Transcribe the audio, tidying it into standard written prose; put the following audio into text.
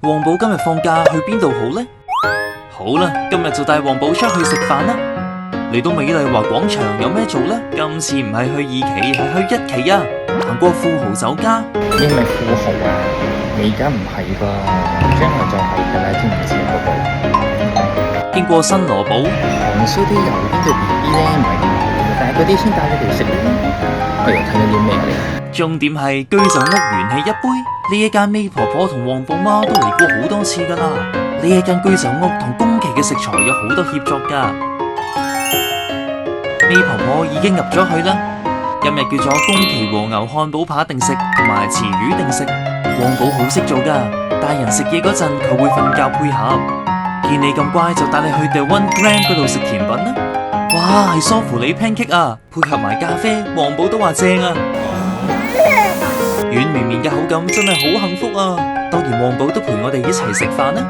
黃寶今日放假去邊度好呢？好啦，今日就帶黃寶出去食飯啦。嚟到美麗華廣場有咩做呢？今次唔係去二期，係去一期啊！行過富豪酒家。你係咪富豪啊？你而家唔係噃，將來就係㗎啦，知唔知嗰個？經過新羅堡。韓燒啲右邊嘅 BB 咧唔係咁好嘅，但係嗰啲先帶你哋食啦。哎呀，睇緊啲咩嚟？重點係居酒屋元氣一杯。呢一間 May 婆婆同黃寶媽都嚟過好多次噶啦。呢一間居酒屋同宮崎嘅食材有好多協作噶。May 婆婆已經入咗去啦。今日叫咗宮崎和牛漢堡扒定食同埋池魚定食。黃寶好識做噶，大人食嘢嗰陣佢會瞓覺配合。見你咁乖，就帶你去 The One Gram 嗰度食甜品啦。哇，係梳芙里 pancake 啊，配合埋咖啡，黃寶都話正啊。軟綿綿嘅口感真係好幸福啊！當然黃寶都陪我哋一齊食飯啦。